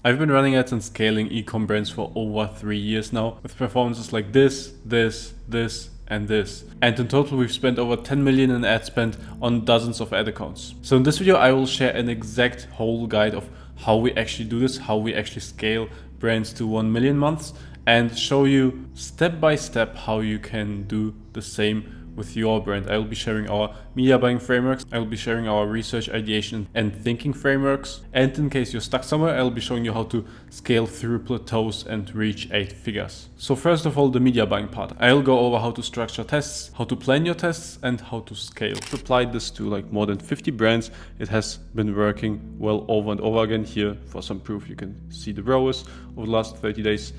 I've been running ads and scaling e-com brands for over 3 years now with performances like this, and this. And in total we've spent over 10 million in ad spend on dozens of ad accounts. So in this video I will share an exact whole guide of how we actually do this, how we actually scale brands to 1 million months, and show you step by step how you can do the same with your brand. I will be sharing our media buying frameworks, I will be sharing our research, ideation and thinking frameworks, and in case you're stuck somewhere, I will be showing you how to scale through plateaus and reach 8 figures. So first of all, the media buying part. I'll go over how to structure tests, how to plan your tests, and how to scale. I've applied this to like more than 50 brands. It has been working well over and over again. Here for some proof, you can see the ROAS over the last 30 days.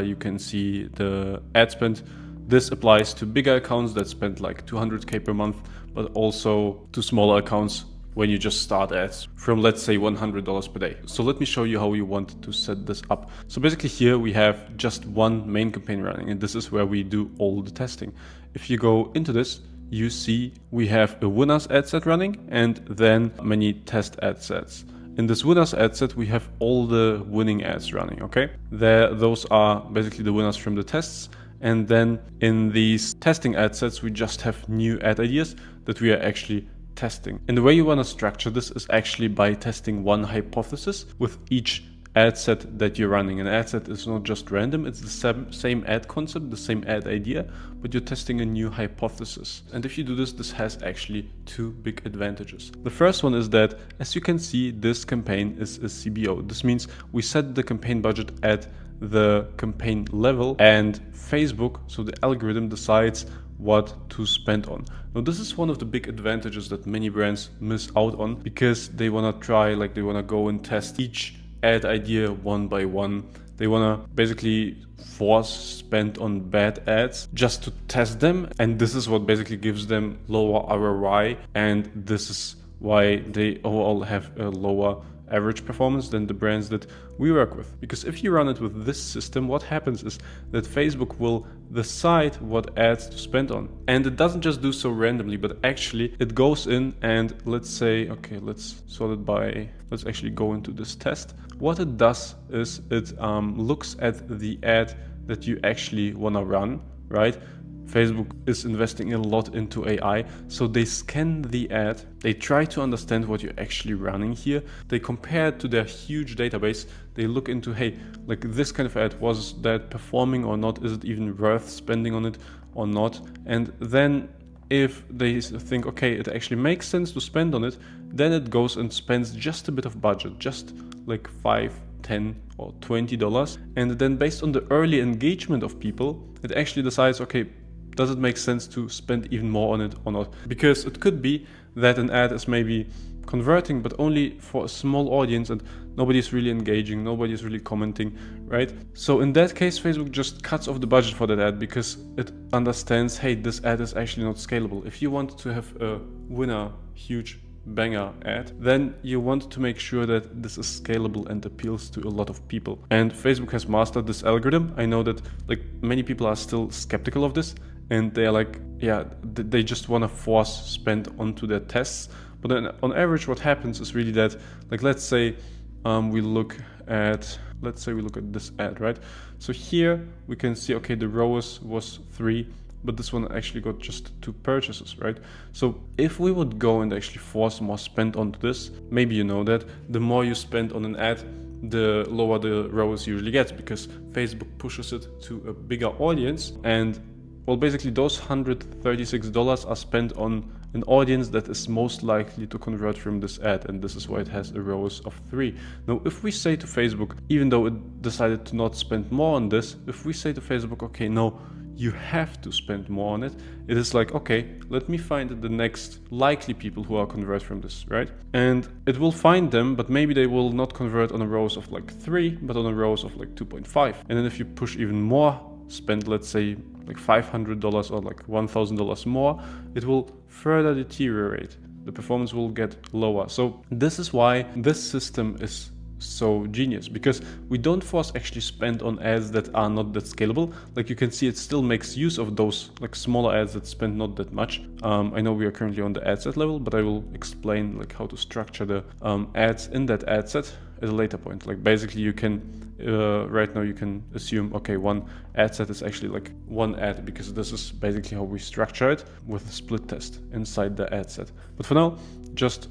You can see the ad spend. This applies to bigger accounts that spend like 200K per month, but also to smaller accounts when you just start ads from, let's say, $100 per day. So let me show you how you want to set this up. So basically here we have just one main campaign running, and this is where we do all the testing. If you go into this, you see we have a winners ad set running and then many test ad sets. In this winners ad set, we have all the winning ads running, okay? Those are basically the winners from the tests. And then in these testing ad sets, we just have new ad ideas that we are actually testing. And the way you want to structure this is actually by testing one hypothesis with each ad set that you're running. An ad set is not just random, it's the same ad concept, the same ad idea, but you're testing a new hypothesis. And if you do this, this has actually two big advantages. The first one is that, as you can see, this campaign is a CBO. This means we set the campaign budget at the campaign level, and Facebook, so the algorithm, decides what to spend on. Now this is one of the big advantages that many brands miss out on, because they want to try, like they want to go and test each ad idea one by one. They want to basically force spend on bad ads just to test them, and this is what basically gives them lower ROI, and this is why they overall have a lower average performance than the brands that we work with. Because if you run it with this system, what happens is that Facebook will decide what ads to spend on. And it doesn't just do so randomly, but actually it goes in and let's say, okay, let's sort it by, let's actually go into this test. What it does is it looks at the ad that you actually want to run, right? Facebook is investing a lot into AI, so they scan the ad, they try to understand what you're actually running here, they compare it to their huge database, they look into, hey, like this kind of ad, was that performing or not, is it even worth spending on it or not, and then if they think, okay, it actually makes sense to spend on it, then it goes and spends just a bit of budget, just like $5, $10 or $20, and then based on the early engagement of people, it actually decides, okay, does it make sense to spend even more on it or not? Because it could be that an ad is maybe converting, but only for a small audience and nobody is really engaging, nobody is really commenting, right? So in that case, Facebook just cuts off the budget for that ad because it understands, hey, this ad is actually not scalable. If you want to have a winner, huge banger ad, then you want to make sure that this is scalable and appeals to a lot of people. And Facebook has mastered this algorithm. I know that like many people are still skeptical of this, and they're like, yeah, they just want to force spend onto their tests. But then on average, what happens is really that, like, let's say we look at this ad, right? So here we can see, okay, the ROAS was 3, but this one actually got just 2 purchases, right? So if we would go and actually force more spend onto this, maybe you know that the more you spend on an ad, the lower the ROAS usually gets, because Facebook pushes it to a bigger audience. And well, basically those $136 are spent on an audience that is most likely to convert from this ad, and this is why it has a ROAS of 3. Now, if we say to Facebook, even though it decided to not spend more on this, if we say to Facebook, okay, no, you have to spend more on it, it is like, okay, let me find the next likely people who are convert from this, right? And it will find them, but maybe they will not convert on a ROAS of like 3, but on a ROAS of like 2.5. And then if you push even more spend, let's say like $500 or like $1,000 more, it will further deteriorate. The performance will get lower. So this is why this system is so genius, because we don't force actually spend on ads that are not that scalable. Like you can see, it still makes use of those like smaller ads that spend not that much. I know we are currently on the ad set level, but I will explain like how to structure the ads in that ad set at a later point. Like basically you can, right now you can assume, okay, one ad set is actually like one ad, because this is basically how we structure it with a split test inside the ad set. But for now, just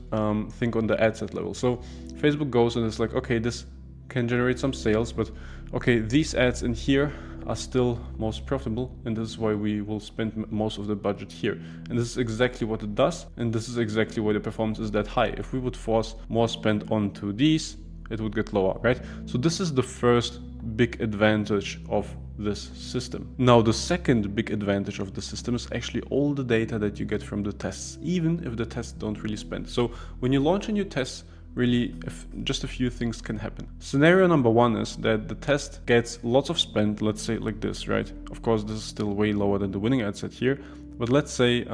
think on the ad set level. So Facebook goes and it's like, okay, this can generate some sales, but okay, these ads in here are still most profitable, and this is why we will spend most of the budget here. And this is exactly what it does, and this is exactly why the performance is that high. If we would force more spend onto these, it would get lower, right? So this is the first big advantage of this system. Now, the second big advantage of the system is actually all the data that you get from the tests, even if the tests don't really spend. So when you launch a new test, really just a few things can happen. Scenario number one is that the test gets lots of spend, let's say like this, right? Of course, this is still way lower than the winning ad set here, but let's say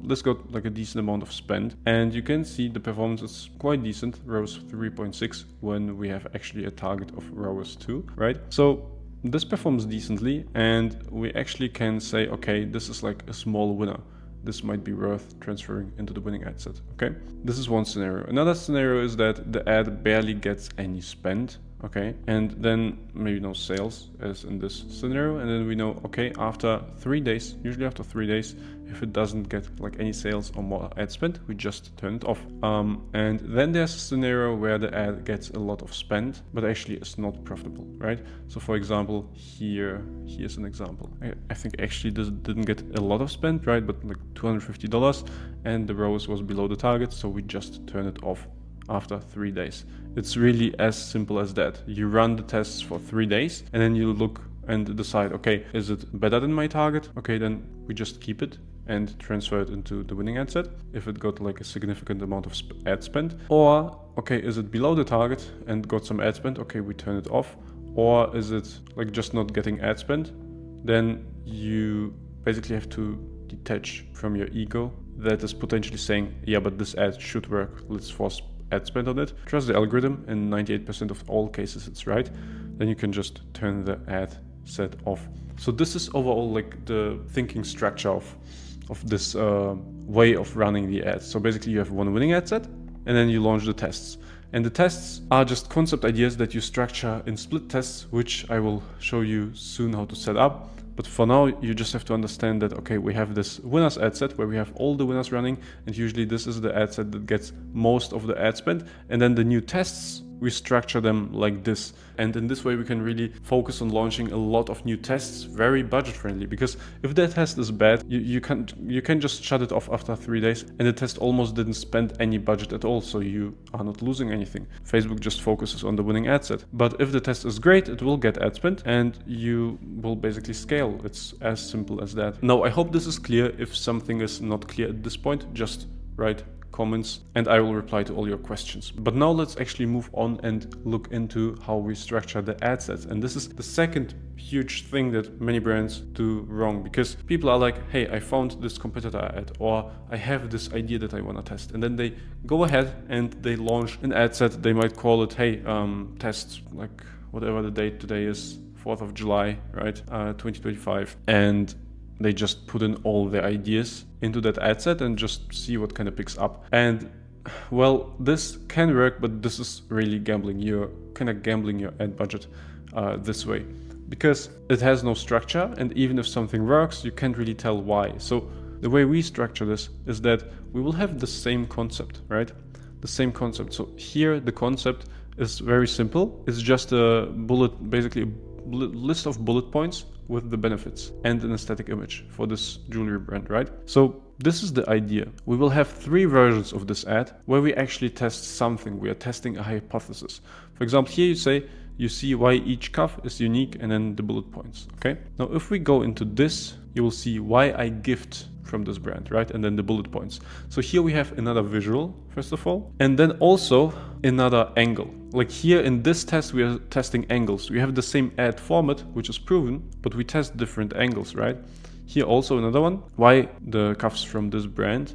this got like a decent amount of spend, and you can see the performance is quite decent, ROAS 3.6, when we have actually a target of ROAS 2, right? So this performs decently, and we actually can say, okay, this is like a small winner. This might be worth transferring into the winning ad set, okay? This is one scenario. Another scenario is that the ad barely gets any spend, okay? And then maybe no sales, as in this scenario. And then we know, okay, after 3 days, usually after 3 days, if it doesn't get like any sales or more ad spend, we just turn it off. And then there's a scenario where the ad gets a lot of spend, but actually is not profitable, right? So for example, here's an example. I think actually this didn't get a lot of spend, right? But like $250, and the ROAS was below the target, so we just turn it off after 3 days. It's really as simple as that. You run the tests for 3 days, and then you look and decide, okay, is it better than my target? Okay, then we just keep it and transfer it into the winning ad set if it got like a significant amount of ad spend. Or, okay, is it below the target and got some ad spend? Okay, we turn it off. Or is it like just not getting ad spend? Then you basically have to detach from your ego that is potentially saying, yeah, but this ad should work, let's force ad spend on it. Trust the algorithm, in 98% of all cases it's right. Then you can just turn the ad set off. So this is overall like the thinking structure of this way of running the ads. So basically you have one winning ad set, and then you launch the tests. And the tests are just concept ideas that you structure in split tests, which I will show you soon how to set up. But for now, you just have to understand that, okay, we have this winners ad set where we have all the winners running, and usually this is the ad set that gets most of the ad spend. And then the new tests, we structure them like this. And in this way, we can really focus on launching a lot of new tests, very budget friendly. Because if that test is bad, you can just shut it off after 3 days, and the test almost didn't spend any budget at all, so you are not losing anything. Facebook just focuses on the winning ad set. But if the test is great, it will get ad spend, and you will basically scale. It's as simple as that. Now, I hope this is clear. If something is not clear at this point, just write comments and I will reply to all your questions. But now let's actually move on and look into how we structure the ad sets. And this is the second huge thing that many brands do wrong, because people are like, hey, I found this competitor ad, or I have this idea that I want to test. And then they go ahead and they launch an ad set. They might call it, hey, test like whatever the date today is, 4th of July, right? 2025. And they just put in all their ideas into that ad set and just see what kind of picks up. And well, this can work, but this is really gambling. You're kind of gambling your ad budget this way, because it has no structure. And even if something works, you can't really tell why. So the way we structure this is that we will have the same concept, right? The same concept. So here the concept is very simple. It's just a bullet, basically a list of bullet points with the benefits and an aesthetic image for this jewelry brand, right? So this is the idea. We will have 3 versions of this ad where we actually test something. We are testing a hypothesis. For example, here you see why each cuff is unique, and then the bullet points, okay? Now, if we go into this, you will see why I gift from this brand, right? And then the bullet points. So here we have another visual, first of all, and then also another angle. Like here in this test, we are testing angles. We have the same ad format, which is proven, but we test different angles, right? Here also another one, why the cuffs from this brand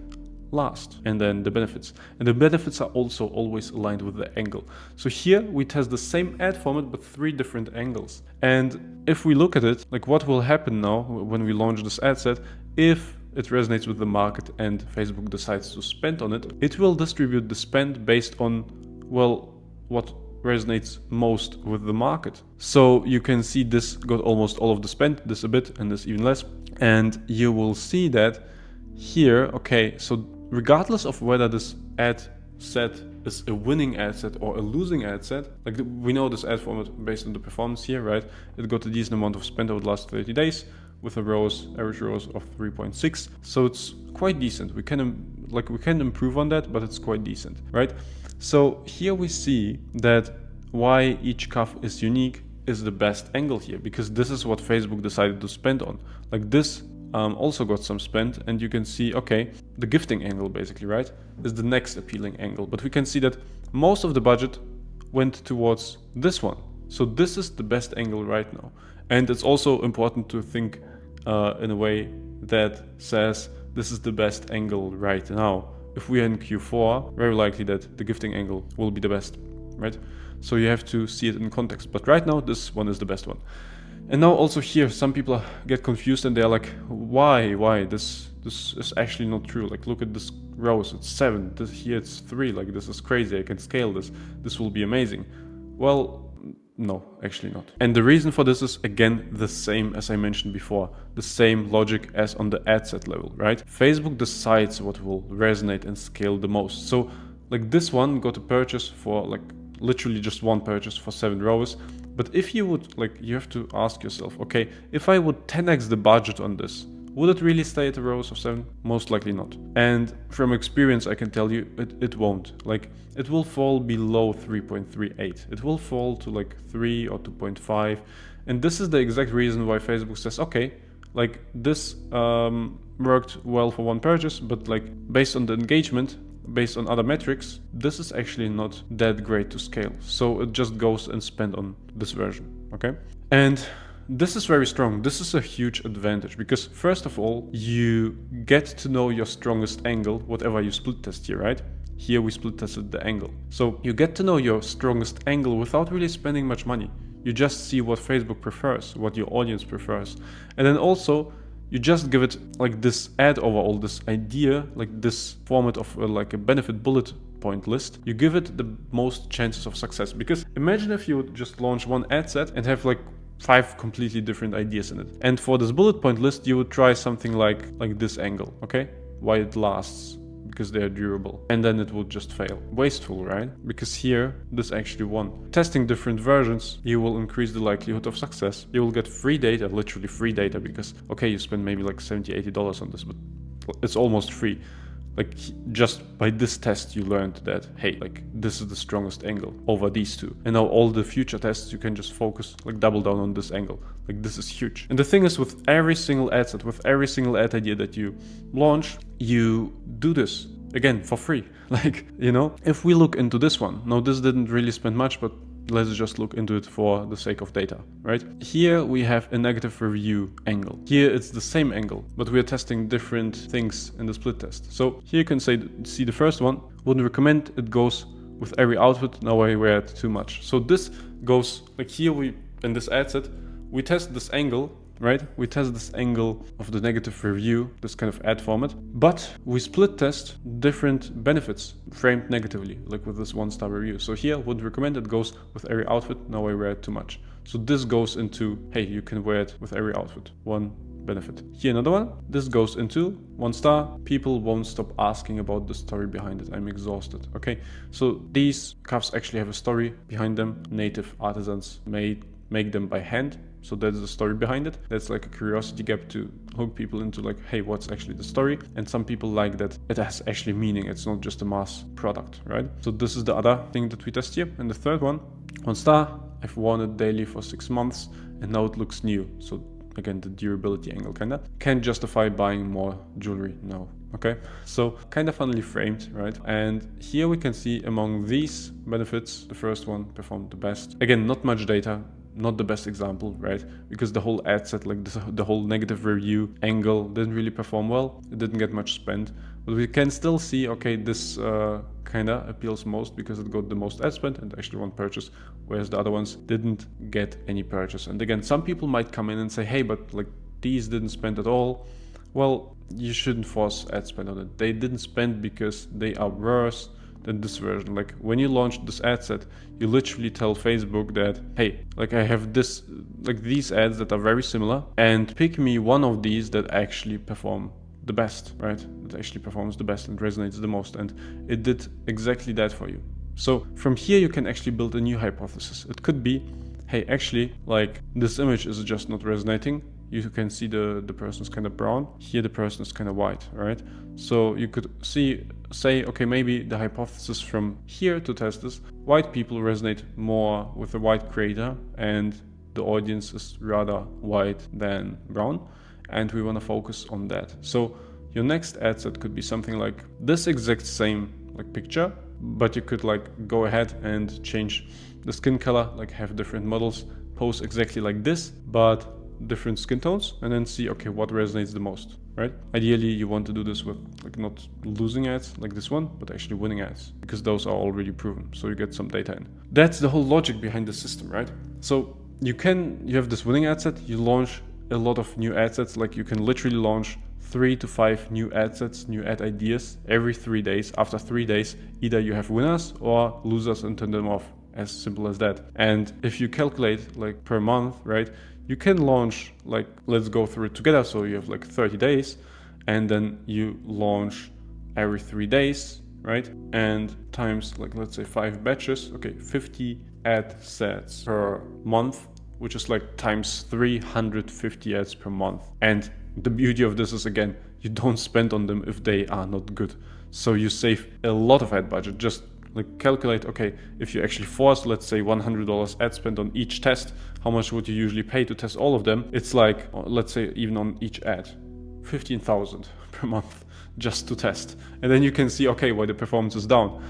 last, and then the benefits. And the benefits are also always aligned with the angle. So here we test the same ad format, but 3 different angles. And if we look at it, like what will happen now when we launch this ad set, if it resonates with the market and Facebook decides to spend on it, it will distribute the spend based on, well, what resonates most with the market. So you can see this got almost all of the spend, this a bit and this even less. And you will see that here, okay, so regardless of whether this ad set is a winning ad set or a losing ad set, like we know this ad format based on the performance here, right? It got a decent amount of spend over the last 30 days with a average ROAS of 3.6. So it's quite decent. We can improve on that, but it's quite decent, right? So here we see that why each cuff is unique is the best angle here, because this is what Facebook decided to spend on. Like this also got some spend, and you can see, okay, the gifting angle basically, right, is the next appealing angle. But we can see that most of the budget went towards this one. So this is the best angle right now. And it's also important to think in a way that says this is the best angle right now. If we are in Q4, very likely that the gifting angle will be the best, right? So you have to see it in context. But right now, this one is the best one. And now also here, some people get confused and they're like, why? This is actually not true. Like, look at this rows, it's 7. Here it's 3. Like, this is crazy. I can scale this. This will be amazing. Well, no, actually not. And the reason for this is, again, the same as I mentioned before, the same logic as on the ad set level, right? Facebook decides what will resonate and scale the most. So like this one got a purchase for like literally just one purchase for 7 rows. But if you would, like, you have to ask yourself, okay, if I would 10x the budget on this, would it really stay at a rows of 7? Most likely not. And from experience, I can tell you it won't. Like, it will fall below 3.38. It will fall to like 3 or 2.5. And this is the exact reason why Facebook says, okay, like this worked well for one purchase, but like based on the engagement, based on other metrics, this is actually not that great to scale. So it just goes and spend on this version, okay? And this is very strong. This is a huge advantage because first of all, you get to know your strongest angle, whatever you split test here, right? Here we split tested the angle. So you get to know your strongest angle without really spending much money. You just see what Facebook prefers, what your audience prefers. And then also you just give it like this ad overall, this idea, like this format of like a benefit bullet point list. You give it the most chances of success, because imagine if you would just launch one ad set and have like 5 completely different ideas in it. And for this bullet point list, you would try something like this angle, okay? Why it lasts, because they are durable. And then it would just fail. Wasteful, right? Because here, this actually won. Testing different versions, you will increase the likelihood of success. You will get free data, literally free data, because, okay, you spend maybe like $70, $80 on this, but it's almost free. Like, just by this test, you learned that, hey, like, this is the strongest angle over these two. And now all the future tests, you can just focus, like, double down on this angle. Like, this is huge. And the thing is, with every single ad set, with every single ad idea that you launch, you do this, again, for free. Like, you know, if we look into this one, now this didn't really spend much, but let's just look into it for the sake of data, right? Here we have a negative review angle. Here it's the same angle, but we're testing different things in the split test. So here you can see the first one, wouldn't recommend, it goes with every outfit, now I wear it too much. So this goes, like here in this ad set, we test this angle, right? We test this angle of the negative review, this kind of ad format, but we split test different benefits framed negatively, like with this 1-star review. So here, would recommend, it goes with every outfit, now I wear it too much. So this goes into, hey, you can wear it with every outfit, one benefit. Here another one, this goes into 1 star, people won't stop asking about the story behind it, I'm exhausted, okay? So these cuffs actually have a story behind them, native artisans make them by hand. So that's the story behind it. That's like a curiosity gap to hook people into like, hey, what's actually the story? And some people like that it has actually meaning. It's not just a mass product, right? So this is the other thing that we test here. And the third one, 1 star, I've worn it daily for 6 months and now it looks new. So again, the durability angle kinda can justify buying more jewelry now. Okay, so kind of funnily framed, right? And here we can see among these benefits, the first one performed the best. Again, not much data, not the best example, right? Because the whole ad set, like the whole negative review angle didn't really perform well. It didn't get much spend, but we can still see, okay, this kind of appeals most because it got the most ad spend and actually one purchase, whereas the other ones didn't get any purchase. And again, some people might come in and say, hey, but like these didn't spend at all. Well, you shouldn't force ad spend on it. They didn't spend because they are worse than this version. Like when you launch this ad set, you literally tell Facebook that, hey, like I have this, like these ads that are very similar, and pick me one of these that actually perform the best, right? That actually performs the best and resonates the most. And it did exactly that for you. So from here, you can actually build a new hypothesis. It could be, hey, actually, like this image is just not resonating. You can see the person's kind of brown. Here, the person is kind of white, right? So you could say, okay, maybe the hypothesis from here to test this, white people resonate more with the white creator and the audience is rather white than brown. And we want to focus on that. So your next ad set could be something like this exact same like picture, but you could like go ahead and change the skin color, like have different models pose exactly like this, but different skin tones, and then see, okay, what resonates the most, right? Ideally, you want to do this with like not losing ads like this one, but actually winning ads, because those are already proven. So you get some data in. That's the whole logic behind the system, right? So you have this winning ad set, you launch a lot of new ad sets, like you can literally launch 3 to 5 new ad sets, new ad ideas every 3 days. After 3 days, either you have winners or losers and turn them off. As simple as that. And if you calculate like per month, right, you can launch, like, let's go through it together. So you have like 30 days and then you launch every 3 days, right? And times like, let's say 5 batches, okay, 50 ad sets per month, which is like times 350 ads per month. And the beauty of this is, again, you don't spend on them if they are not good. So you save a lot of ad budget. Just like calculate, okay, if you actually force, let's say $100 ad spend on each test, how much would you usually pay to test all of them? It's like, let's say even on each ad, 15,000 per month just to test. And then you can see, okay, why the performance is down.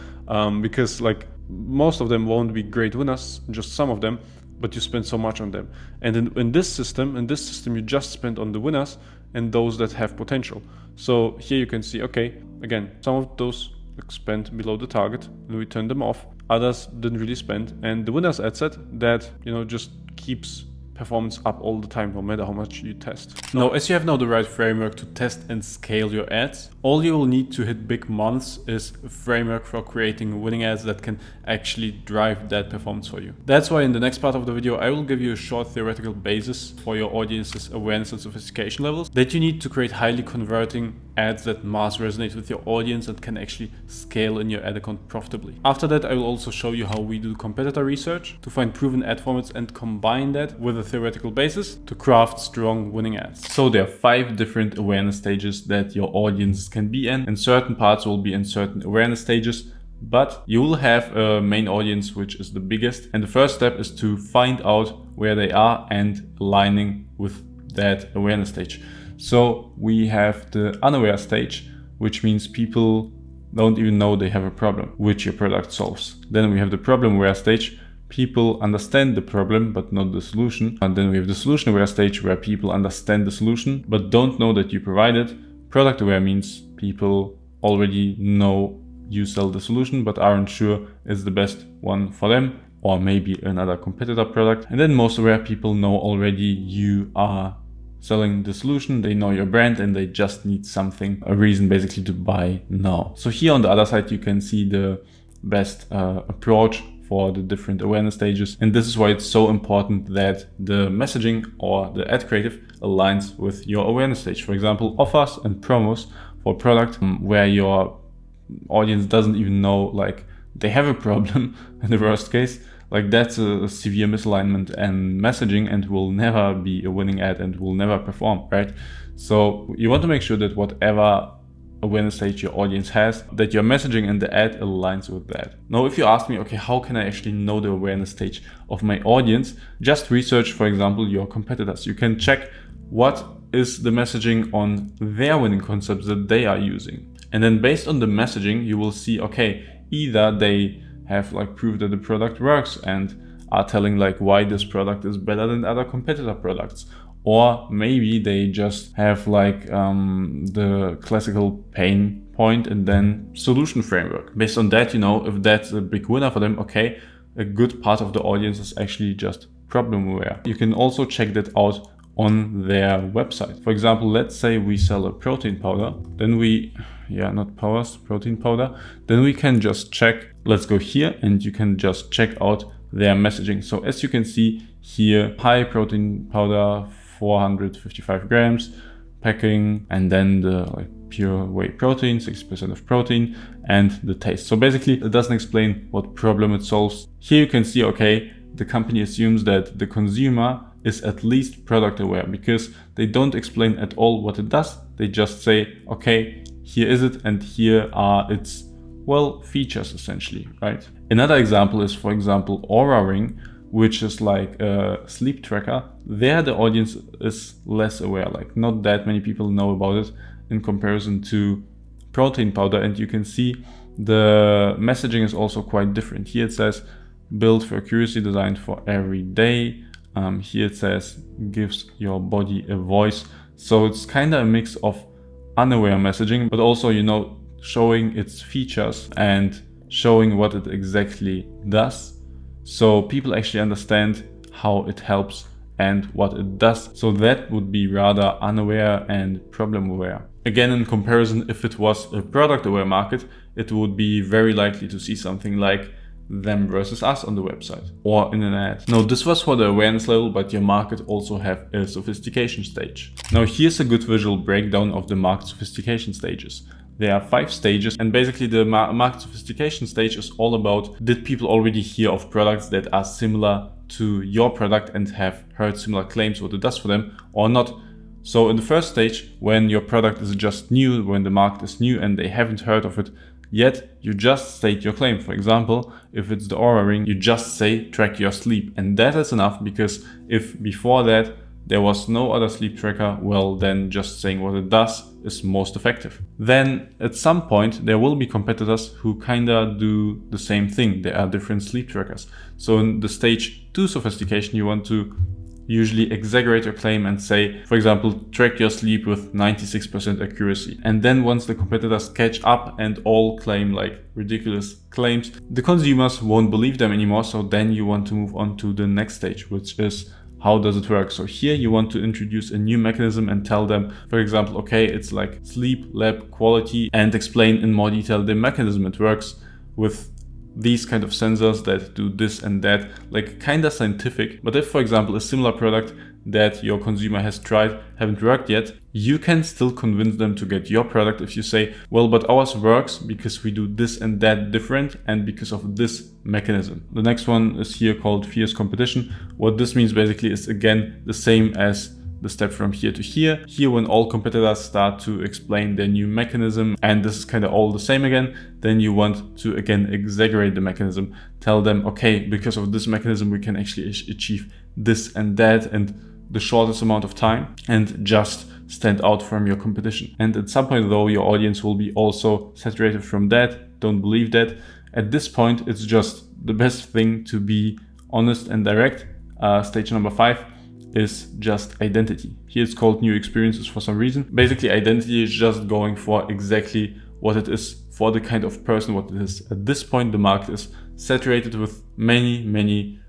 Because like most of them won't be great winners, just some of them, but you spend so much on them. And in this system, you just spend on the winners and those that have potential. So here you can see, okay, again, some of those spent below the target and we turn them off. Others didn't really spend, and the winners ad set that, you know, just keeps performance up all the time, no matter how much you test. Now, as you have now the right framework to test and scale your ads, all you will need to hit big months is a framework for creating winning ads that can actually drive that performance for you. That's why in the next part of the video, I will give you a short theoretical basis for your audience's awareness and sophistication levels that you need to create highly converting ads that mass resonate with your audience and can actually scale in your ad account profitably. After that, I will also show you how we do competitor research to find proven ad formats and combine that with a theoretical basis to craft strong winning ads. So there are 5 different awareness stages that your audience can be in, and certain parts will be in certain awareness stages, but you will have a main audience which is the biggest, and the first step is to find out where they are and aligning with that awareness stage. So we have the unaware stage, which means people don't even know they have a problem which your product solves. Then we have the problem aware stage. People understand the problem but not the solution. And then we have the solution aware stage, where people understand the solution but don't know that you provide it. Product aware means people already know you sell the solution but aren't sure it's the best one for them, or maybe another competitor product. And then most aware people know already you are selling the solution, they know your brand, and they just need something, a reason basically to buy now. So here on the other side, you can see the best approach for the different awareness stages. And this is why it's so important that the messaging or the ad creative aligns with your awareness stage. For example, offers and promos for product where your audience doesn't even know like they have a problem in the worst case. Like that's a severe misalignment and messaging, and will never be a winning ad and will never perform, right? So you want to make sure that whatever awareness stage your audience has, that your messaging and the ad aligns with that. Now, if you ask me, okay, how can I actually know the awareness stage of my audience? Just research, for example, your competitors. You can check what is the messaging on their winning concepts that they are using. And then based on the messaging, you will see, okay, either they have like proved that the product works and are telling like why this product is better than other competitor products, or maybe they just have like the classical pain point and then solution framework. Based on that, you know, if that's a big winner for them, okay, a good part of the audience is actually just problem aware. You can also check that out on their website. For example, let's say we sell a protein powder, then protein powder, then we can just check, let's go here and you can just check out their messaging. So as you can see here, high protein powder, 455 grams, packing, and then the pure whey protein, 60% of protein, and the taste. So basically it doesn't explain what problem it solves. Here you can see, okay, the company assumes that the consumer is at least product aware because they don't explain at all what it does. They just say, okay, here is it and here are its, well, features essentially, right? Another example is, for example, Oura Ring, which is like a sleep tracker. There the audience is less aware, like not that many people know about it in comparison to protein powder. And you can see the messaging is also quite different. Here it says built for accuracy, designed for every day. Here it says gives your body a voice. So it's kind of a mix of unaware messaging, but also, you know, showing its features and showing what it exactly does. So people actually understand how it helps and what it does. So that would be rather unaware and problem aware. Again, in comparison, if it was a product aware market, it would be very likely to see something like them versus us on the website or in an ad. Now this was for the awareness level, but your market also have a sophistication stage. Now here's a good visual breakdown of the market sophistication stages. There are 5 stages, and basically the market sophistication stage is all about, did people already hear of products that are similar to your product and have heard similar claims what it does for them or not. So in the first stage, when your product is just new, when the market is new and they haven't heard of it yet, you just state your claim. For example, if it's the Oura Ring, you just say track your sleep, and that is enough, because if before that there was no other sleep tracker, well, then just saying what it does is most effective. Then at some point there will be competitors who kinda do the same thing. There are different sleep trackers. So in the stage 2 sophistication, you want to usually exaggerate your claim and say, for example, track your sleep with 96% accuracy. And then once the competitors catch up and all claim like ridiculous claims, the consumers won't believe them anymore. So then you want to move on to the next stage, which is how does it work? So here you want to introduce a new mechanism and tell them, for example, okay, it's like sleep lab quality, and explain in more detail the mechanism. It works with these kind of sensors that do this and that, like kind of scientific. But if, for example, a similar product that your consumer has tried haven't worked yet, you can still convince them to get your product if you say, well, but ours works because we do this and that different and because of this mechanism. The next one is here called fierce competition. What this means basically is, again, the same as the step from here to here. Here, when all competitors start to explain their new mechanism, and this is kind of all the same again, then you want to again exaggerate the mechanism. Tell them, okay, because of this mechanism, we can actually achieve this and that and the shortest amount of time, and just stand out from your competition. And at some point though, your audience will be also saturated from that. Don't believe that. At this point, it's just the best thing to be honest and direct. Stage number 5 is just identity. Here it's called new experiences for some reason. Basically, identity is just going for exactly what it is for the kind of person what it is. At this point, the market is saturated with many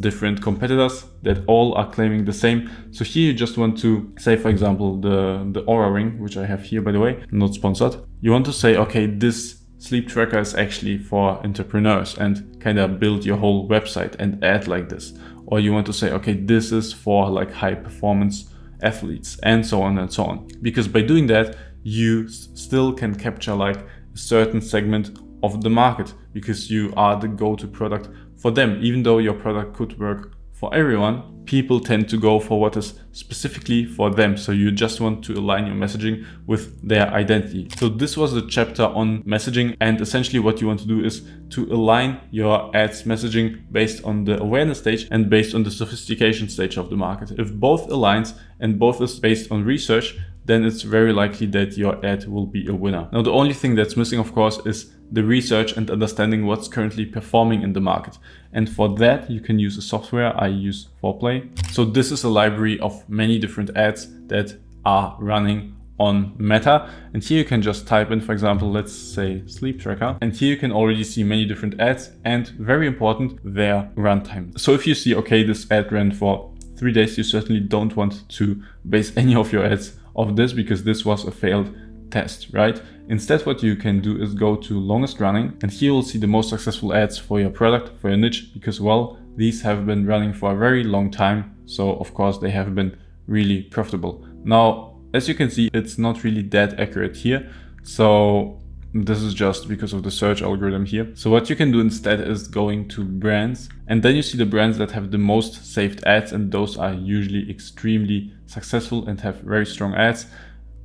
different competitors that all are claiming the same. So here you just want to say, for example, the Oura Ring, which I have here, by the way, not sponsored. You want to say, okay, this sleep tracker is actually for entrepreneurs, and kind of build your whole website and ad like this. Or you want to say, okay, this is for like high performance athletes, and so on and so on. Because by doing that, you still can capture like a certain segment of the market, because you are the go-to product for them. Even though your product could work for everyone, people tend to go for what is specifically for them. So you just want to align your messaging with their identity. So this was the chapter on messaging, and essentially what you want to do is to align your ads messaging based on the awareness stage and based on the sophistication stage of the market. If both aligns and both is based on research, then it's very likely that your ad will be a winner. Now, the only thing that's missing, of course, is the research and understanding what's currently performing in the market. And for that, you can use a software. I use Foreplay. So this is a library of many different ads that are running on Meta. And here you can just type in, for example, let's say sleep tracker. And here you can already see many different ads, and very important, their runtime. So if you see, okay, this ad ran for 3 days, you certainly don't want to base any of your ads off this, because this was a failed test, right? Instead, what you can do is go to longest running, and here you'll see the most successful ads for your product, for your niche, because, well, these have been running for a very long time. So of course they have been really profitable. Now, as you can see, it's not really that accurate here. So this is just because of the search algorithm here. So what you can do instead is going to brands, and then you see the brands that have the most saved ads, and those are usually extremely successful and have very strong ads.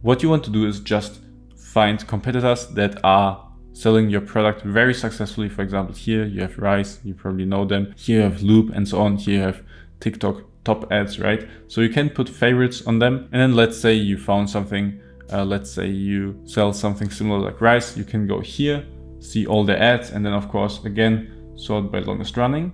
What you want to do is just find competitors that are selling your product very successfully. For example, here you have Rice, you probably know them. Here you have Loop and so on. Here you have TikTok top ads, right? So you can put favorites on them. And then let's say you found something, let's say you sell something similar like Rice. You can go here, see all the ads, and then of course, again, sort by longest running,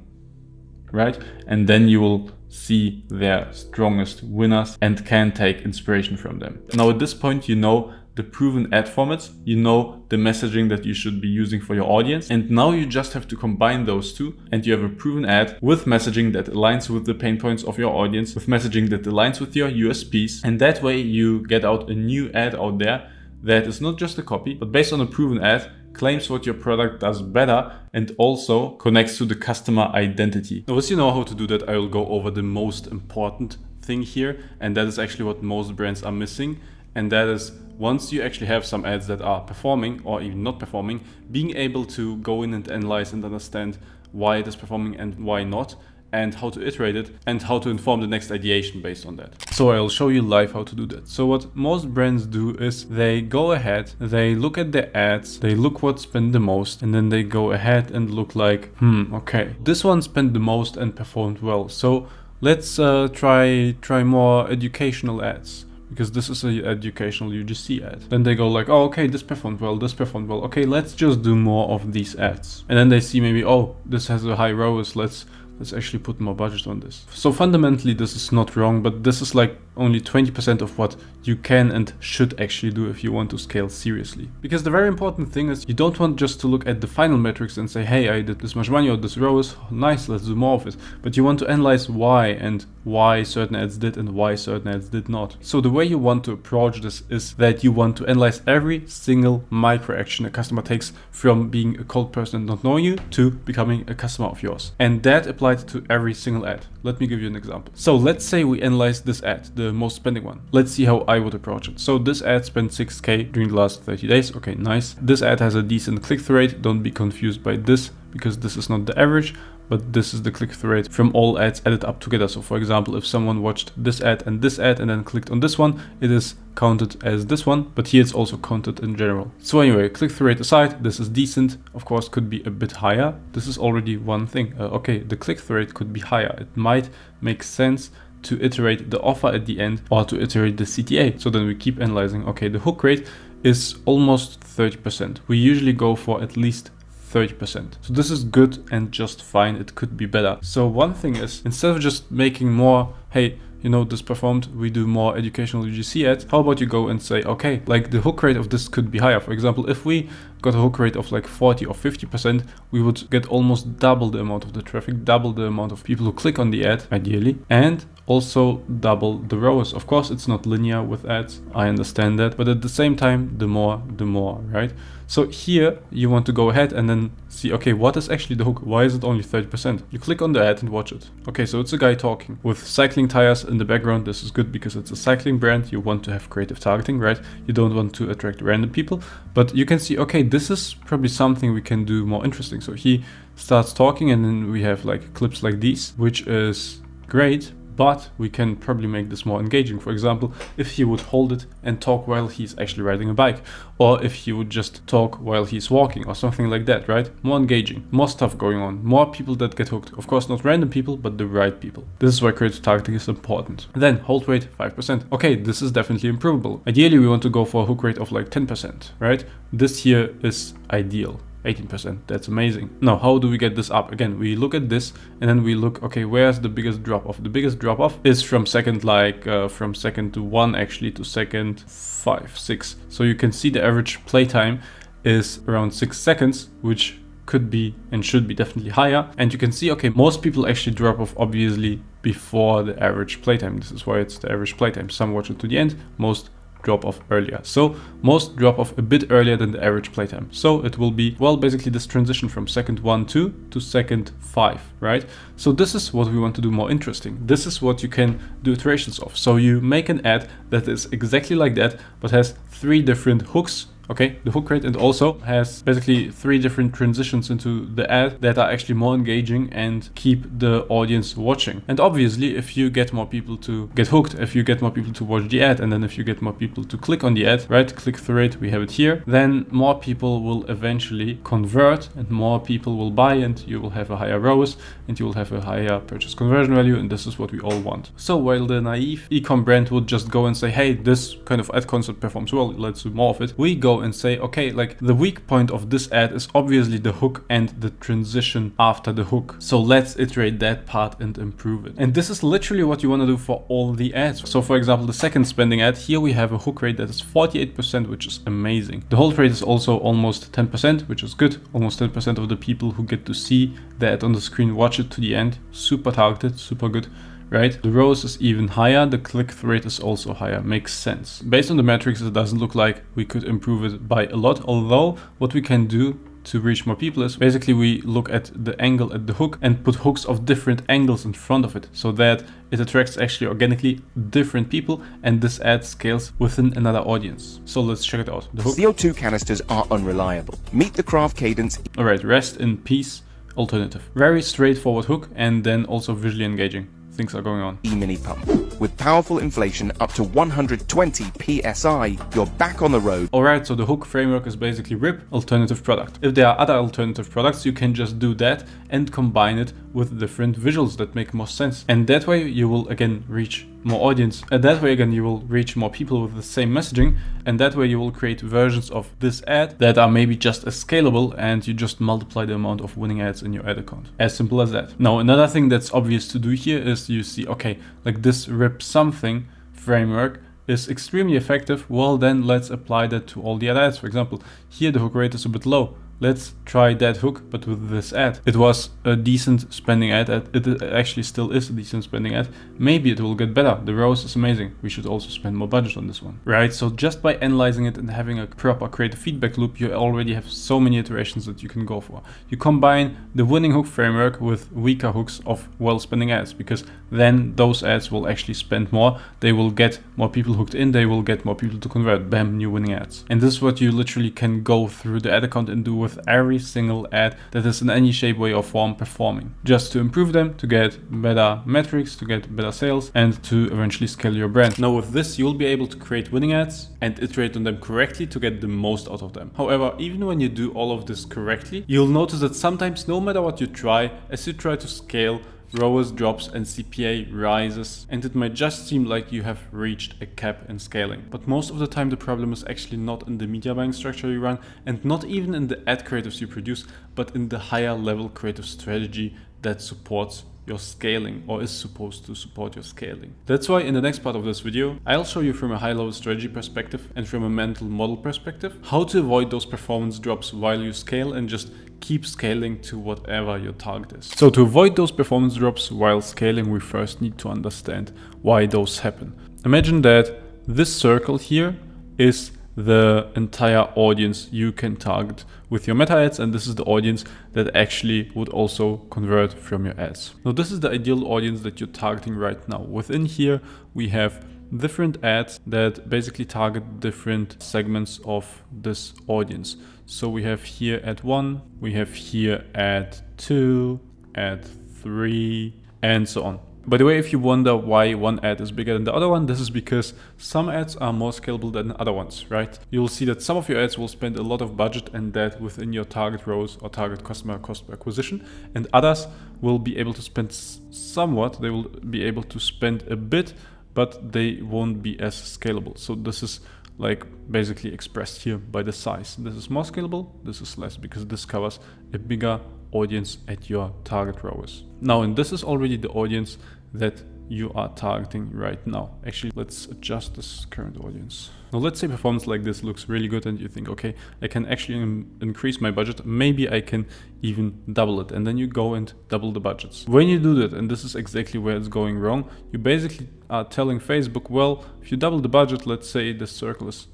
right? And then you will see their strongest winners and can take inspiration from them. Now at this point, you know the proven ad formats, you know the messaging that you should be using for your audience, and now you just have to combine those two, and you have a proven ad with messaging that aligns with the pain points of your audience, with messaging that aligns with your USPs, and that way you get out a new ad out there that is not just a copy, but based on a proven ad, claims what your product does better, and also connects to the customer identity. Now, once you know how to do that, I will go over the most important thing here, and that is actually what most brands are missing, and that is, once you actually have some ads that are performing or even not performing, being able to go in and analyze and understand why it is performing and why not, and how to iterate it, and how to inform the next ideation based on that. So I'll show you live how to do that. So what most brands do is they go ahead, they look at the ads, they look what spent the most, and then they go ahead and look like, okay, this one spent the most and performed well. So let's try more educational ads, because this is an educational UGC ad. Then they go like, oh, okay, this performed well, this performed well. Okay, let's just do more of these ads. And then they see maybe, oh, this has a high ROAS, let's actually put more budget on this. So fundamentally, this is not wrong, but this is like only 20% of what you can and should actually do if you want to scale seriously. Because the very important thing is you don't want just to look at the final metrics and say, hey, I did this much money or this ROAS, nice, let's do more of it. But you want to analyze why, and why certain ads did and why certain ads did not. So the way you want to approach this is that you want to analyze every single micro action a customer takes from being a cold person and not knowing you to becoming a customer of yours. And that applies to every single ad. Let me give you an example. So let's say we analyze this ad, the most spending one. Let's see how I would approach it. So this ad spent 6K during the last 30 days. Okay, nice. This ad has a decent click-through rate. Don't be confused by this, because this is not the average, but this is the click-through rate from all ads added up together. So for example, if someone watched this ad and then clicked on this one, it is counted as this one, but here it's also counted in general. So anyway, click-through rate aside, this is decent. Of course, could be a bit higher. This is already one thing. Okay, the click-through rate could be higher. It might make sense to iterate the offer at the end or to iterate the CTA. So then we keep analyzing. Okay, the hook rate is almost 30%. We usually go for at least 30%. So this is good and just fine. It could be better. So one thing is, instead of just making more, hey, you know, this performed, we do more educational UGC ads. How about you go and say, okay, like the hook rate of this could be higher. For example, if we got a hook rate of like 40 or 50%, we would get almost double the amount of the traffic, double the amount of people who click on the ad, ideally, and also double the ROAS. Of course, it's not linear with ads. I understand that. But at the same time, the more, right? So here you want to go ahead and then see, okay, what is actually the hook? Why is it only 30%? You click on the ad and watch it. Okay, so it's a guy talking with cycling tires in the background. This is good because it's a cycling brand. You want to have creative targeting, right? You don't want to attract random people, but you can see, okay, this is probably something we can do more interesting. So he starts talking and then we have like clips like these, which is great, but we can probably make this more engaging. For example, if he would hold it and talk while he's actually riding a bike, or if he would just talk while he's walking or something like that, right? More engaging, more stuff going on, more people that get hooked. Of course, not random people, but the right people. This is why creative targeting is important. And then hold rate 5%. Okay, this is definitely improvable. Ideally, we want to go for a hook rate of like 10%, right? This here is ideal. 18%, that's amazing. Now, how do we get this up? Again, we look at this and then we look, okay, where's the biggest drop off? The biggest drop off is from second, from second to 1 actually to second 5, 6. So you can see the average playtime is around 6 seconds, which could be and should be definitely higher. And you can see, okay, most people actually drop off obviously before the average playtime. This is why it's the average playtime. Some watch it to the end, most drop off earlier. So most drop off a bit earlier than the average playtime. So it will be, well, basically this transition from second 1, 2 to second 5, right? So this is what we want to do more interesting. This is what you can do iterations of. So you make an ad that is exactly like that, but has 3 different hooks. Okay, the hook rate, and also has basically 3 different transitions into the ad that are actually more engaging and keep the audience watching. And obviously, if you get more people to get hooked, if you get more people to watch the ad, and then if you get more people to click on the ad, right, click-through rate, we have it here, then more people will eventually convert and more people will buy, and you will have a higher ROAS and you will have a higher purchase conversion value, and this is what we all want. So while the naive e-com brand would just go and say, hey, this kind of ad concept performs well, let's do more of it, we go and say, okay, like the weak point of this ad is obviously the hook and the transition after the hook. So let's iterate that part and improve it. And this is literally what you want to do for all the ads. So for example, the second spending ad, here we have a hook rate that is 48%, which is amazing. The hold rate is also almost 10%, which is good. Almost 10% of the people who get to see the ad on the screen watch it to the end. Super targeted, super good. Right? The ROAS is even higher, the click-through rate is also higher, makes sense. Based on the metrics, it doesn't look like we could improve it by a lot, although what we can do to reach more people is basically we look at the angle at the hook and put hooks of different angles in front of it so that it attracts actually organically different people, and this ad scales within another audience. So let's check it out. The hook. CO2 canisters are unreliable. Meet the craft cadence. Alright, rest in peace alternative. Very straightforward hook and then also visually engaging. Things are going on. E-mini pump. With powerful inflation up to 120 PSI, you're back on the road. Alright, so the hook framework is basically RIP, alternative product. If there are other alternative products, you can just do that and combine it with different visuals that make more sense. And that way you will again reach more audience. And that way again you will reach more people with the same messaging. And that way you will create versions of this ad that are maybe just as scalable, and you just multiply the amount of winning ads in your ad account. As simple as that. Now another thing that's obvious to do here is you see, okay, like this RIP something framework is extremely effective. Well, then let's apply that to all the other ads. For example, here the hook rate is a bit low. Let's try that hook, but with this ad. It was a decent spending ad. It actually still is a decent spending ad. Maybe it will get better. The ROAS is amazing. We should also spend more budget on this one, right? So just by analyzing it and having a proper creative feedback loop, you already have so many iterations that you can go for. You combine the winning hook framework with weaker hooks of well-spending ads, because then those ads will actually spend more. They will get more people hooked in. They will get more people to convert. Bam, new winning ads. And this is what you literally can go through the ad account and do with every single ad that is in any shape, way or form performing, just to improve them, to get better metrics, to get better sales, and to eventually scale your brand. Now with this, you'll be able to create winning ads and iterate on them correctly to get the most out of them. However, even when you do all of this correctly, you'll notice that sometimes no matter what you try, as you try to scale, ROAS drops and CPA rises, and it might just seem like you have reached a cap in scaling. But most of the time the problem is actually not in the media buying structure you run, and not even in the ad creatives you produce, but in the higher level creative strategy that supports your scaling, or is supposed to support your scaling. That's why in the next part of this video, I'll show you from a high-level strategy perspective and from a mental model perspective how to avoid those performance drops while you scale and just keep scaling to whatever your target is. So to avoid those performance drops while scaling, we first need to understand why those happen. Imagine that this circle here is the entire audience you can target with your meta ads, and this is the audience that actually would also convert from your ads. Now this is the ideal audience that you're targeting right now. Within here we have different ads that basically target different segments of this audience. So we have here ad 1, we have here ad 2, ad 3, and so on. By the way, if you wonder why one ad is bigger than the other one, this is because some ads are more scalable than other ones, right? You'll see that some of your ads will spend a lot of budget and that within your target ROAS or target customer cost per acquisition, and others will be able to spend somewhat, they will be able to spend a bit, but they won't be as scalable. So this is like basically expressed here by the size. This is more scalable, this is less, because this covers a bigger audience at your target ROAS. Now, and this is already the audience that you are targeting right now. Actually, let's adjust this current audience. Now let's say performance like this looks really good and you think, okay, I can actually increase my budget. Maybe I can even double it. And then you go and double the budgets. When you do that, and this is exactly where it's going wrong, you basically are telling Facebook, well, if you double the budget, let's say this circle is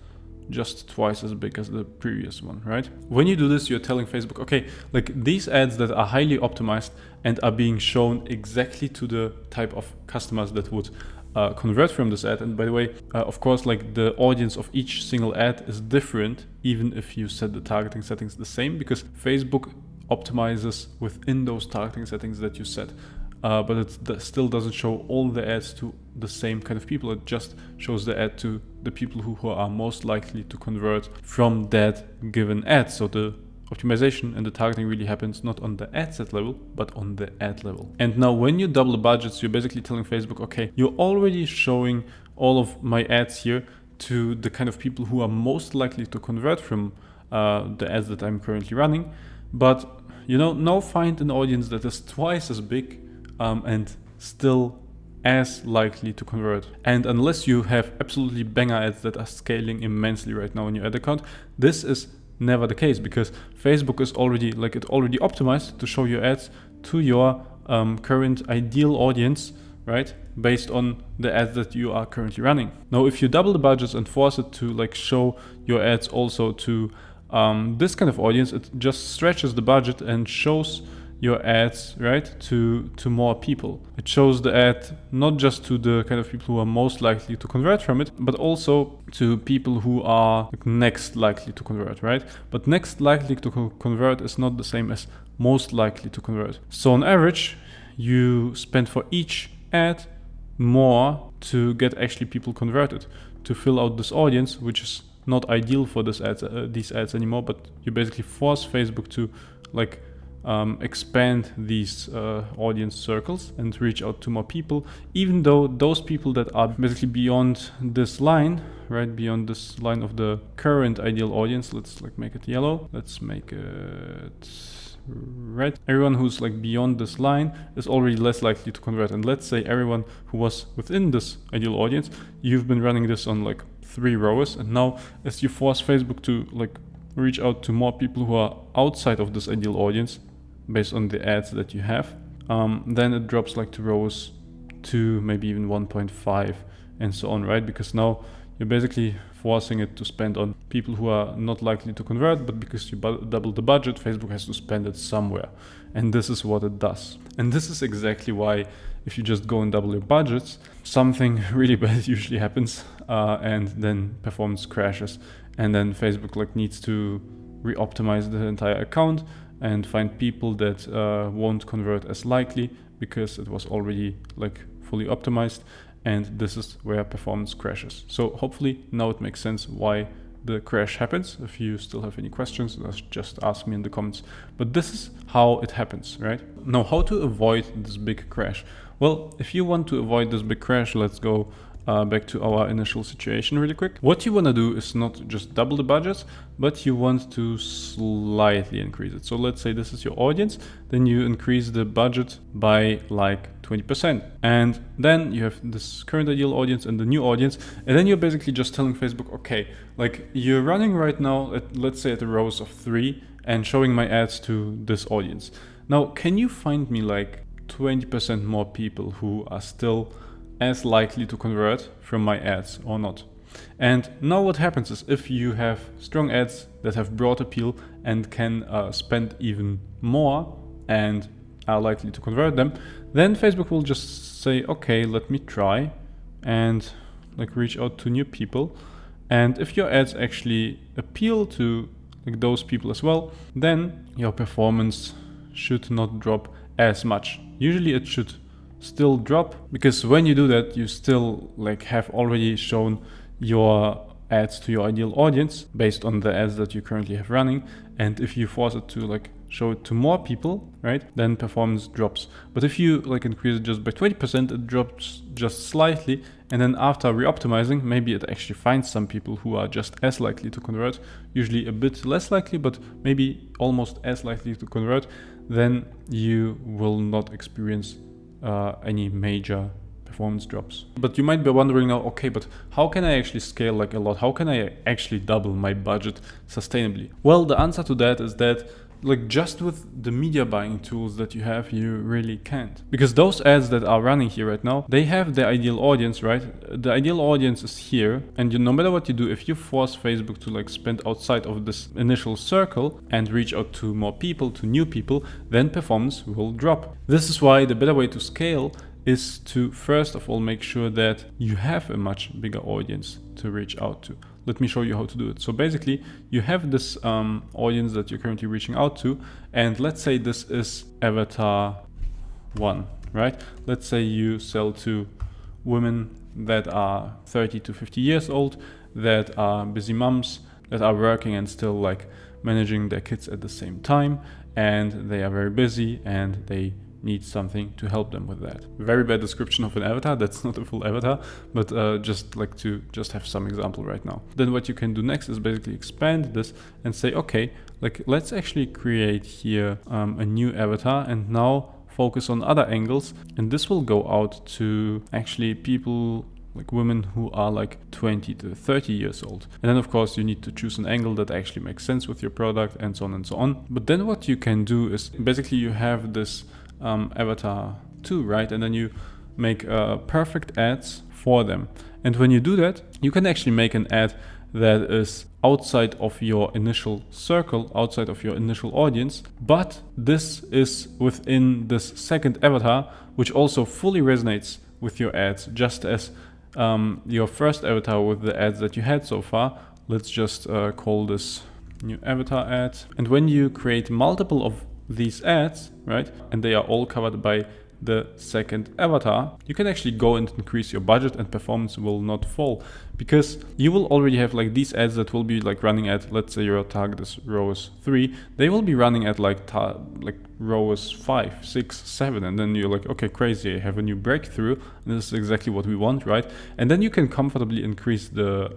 just twice as big as the previous one, right? When you do this, you're telling Facebook, okay, like these ads that are highly optimized and are being shown exactly to the type of customers that would convert from this ad. And by the way, of course, like the audience of each single ad is different, even if you set the targeting settings the same, because Facebook optimizes within those targeting settings that you set. But it still doesn't show all the ads to the same kind of people. It just shows the ad to the people who are most likely to convert from that given ad. So the optimization and the targeting really happens not on the ad set level, but on the ad level. And now when you double the budgets, you're basically telling Facebook, okay, you're already showing all of my ads here to the kind of people who are most likely to convert from the ads that I'm currently running. But, you know, now find an audience that is twice as big and still as likely to convert. And unless you have absolutely banger ads that are scaling immensely right now in your ad account, this is never the case, because Facebook is already optimized to show your ads to your current ideal audience, right? Based on the ads that you are currently running. Now, if you double the budgets and force it to like show your ads also to this kind of audience, it just stretches the budget and shows your ads, right, to more people. It shows the ad not just to the kind of people who are most likely to convert from it, but also to people who are next likely to convert, right? But next likely to convert is not the same as most likely to convert. So on average, you spend for each ad more to get actually people converted, to fill out this audience, which is not ideal for these ads anymore. But you basically force Facebook to like expand these audience circles and reach out to more people, even though those people that are basically beyond this line, right, beyond this line of the current ideal audience, let's like make it yellow, let's make it red. Everyone who's like beyond this line is already less likely to convert. And let's say everyone who was within this ideal audience, you've been running this on like 3 rows, and now as you force Facebook to like reach out to more people who are outside of this ideal audience based on the ads that you have, then it drops like to rows 2, maybe even 1.5 and so on, right? Because now you're basically forcing it to spend on people who are not likely to convert, but because you double the budget, Facebook has to spend it somewhere. And this is what it does. And this is exactly why if you just go and double your budgets, something really bad usually happens, and then performance crashes. And then Facebook like needs to re-optimize the entire account and find people that won't convert as likely because it was already like fully optimized. And this is where performance crashes. So hopefully now it makes sense why the crash happens. If you still have any questions, just ask me in the comments. But this is how it happens, right? Now, how to avoid this big crash? Well, if you want to avoid this big crash, let's go back to our initial situation really quick. What you want to do is not just double the budgets, but you want to slightly increase it. So let's say this is your audience, then you increase the budget by like 20%. And then you have this current ideal audience and the new audience. And then you're basically just telling Facebook, okay, like you're running right now at, let's say at a rows of 3 and showing my ads to this audience. Now, can you find me like 20% more people who are still as likely to convert from my ads or not? And now what happens is if you have strong ads that have broad appeal and can spend even more and are likely to convert them, then Facebook will just say, okay, let me try and like reach out to new people. And if your ads actually appeal to like those people as well, then your performance should not drop as much. Usually it should still drop, because when you do that, you still like have already shown your ads to your ideal audience based on the ads that you currently have running. And if you force it to like show it to more people, right, then performance drops. But if you like increase it just by 20%, it drops just slightly. And then after re-optimizing, maybe it actually finds some people who are just as likely to convert, usually a bit less likely, but maybe almost as likely to convert. Then you will not experience any major performance drops. But you might be wondering now, okay, but how can I actually scale like a lot? How can I actually double my budget sustainably? Well, the answer to that is that like just with the media buying tools that you have, you really can't. Because those ads that are running here right now, they have the ideal audience, right? The ideal audience is here. And no matter what you do, if you force Facebook to like spend outside of this initial circle and reach out to more people, to new people, then performance will drop. This is why the better way to scale is to first of all make sure that you have a much bigger audience to reach out to. Let me show you how to do it. So basically, you have this audience that you're currently reaching out to, and let's say this is avatar 1, right? Let's say you sell to women that are 30 to 50 years old, that are busy moms, that are working and still like managing their kids at the same time, and they are very busy and they need something to help them with that. Very bad description of an avatar. That's not a full avatar, but just like to just have some example right now. Then what you can do next is basically expand this and say, okay, like let's actually create here a new avatar and now focus on other angles. And this will go out to actually people like women who are like 20 to 30 years old. And then of course you need to choose an angle that actually makes sense with your product and so on and so on. But then what you can do is basically you have this avatar 2, right? And then you make perfect ads for them. And when you do that, you can actually make an ad that is outside of your initial circle, outside of your initial audience, but this is within this second avatar, which also fully resonates with your ads, just as your first avatar with the ads that you had so far. Let's just call this new avatar ad. And when you create multiple of these ads, right, and they are all covered by the second avatar, you can actually go and increase your budget and performance will not fall, because you will already have like these ads that will be like running at, let's say your target is ROAS 3, they will be running at like ROAS 5, 6, 7, and then you're like, okay, crazy, I have a new breakthrough, and this is exactly what we want, right? And then you can comfortably increase the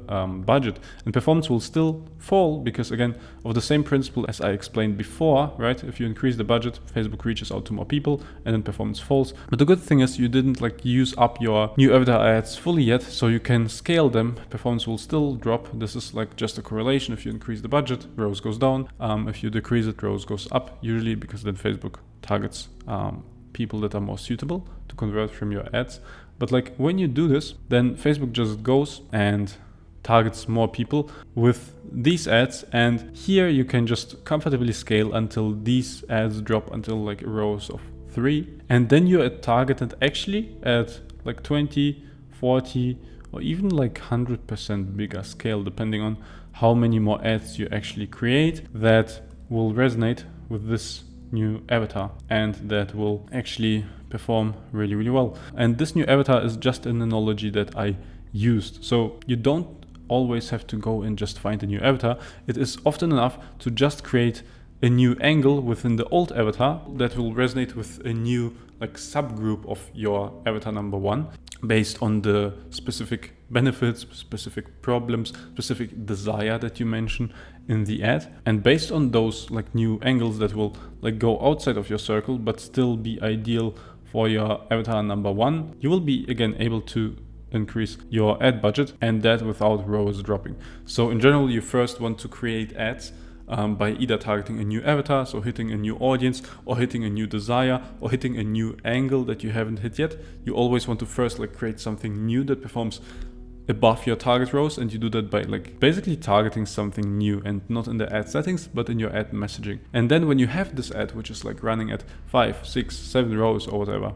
budget, and performance will still fall because, again, of the same principle as I explained before, right? If you increase the budget, Facebook reaches out to more people, and then performance falls. But the good thing is you didn't like use up your new avatar ads fully yet, so you can scale them. Performance will still drop. This is like just a correlation. If you increase the budget, ROAS goes down. If you decrease it, ROAS goes up, usually because then Facebook targets people that are more suitable to convert from your ads. But like when you do this, then Facebook just goes and targets more people with these ads, and here you can just comfortably scale until these ads drop until like ROAS of 3, and then you're at target and actually at like 20, 40, or even like 100% bigger scale, depending on how many more ads you actually create that will resonate with this new avatar and that will actually perform really, really well. And this new avatar is just an analogy that I used. So you don't always have to go and just find a new avatar. It is often enough to just create a new angle within the old avatar that will resonate with a new like subgroup of your avatar number 1 based on the specific benefits, specific problems, specific desire that you mention in the ad. And based on those like new angles that will like go outside of your circle but still be ideal for your avatar number 1, you will be again able to increase your ad budget, and that without ROAS dropping. So in general, you first want to create ads by either targeting a new avatar, so hitting a new audience, or hitting a new desire, or hitting a new angle that you haven't hit yet. You always want to first like create something new that performs above your target ROAS, and you do that by like basically targeting something new, and not in the ad settings but in your ad messaging. And then when you have this ad which is like running at 5, 6, 7 ROAS or whatever,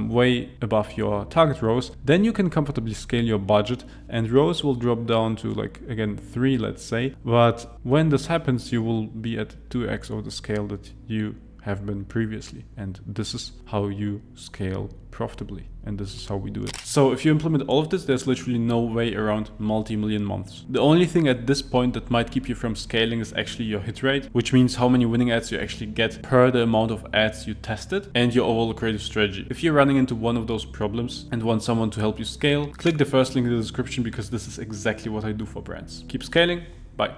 way above your target ROAS, then you can comfortably scale your budget, and ROAS will drop down to like again 3, let's say. But when this happens, you will be at 2x of the scale that you have been previously, and this is how you scale profitably, and this is how we do it. So if you implement all of this, there's literally no way around multi-million months. The only thing at this point that might keep you from scaling is actually your hit rate, which means how many winning ads you actually get per the amount of ads you tested, and your overall creative strategy. If you're running into one of those problems and want someone to help you scale, click the first link in the description, because this is exactly what I do for brands. Keep scaling. Bye.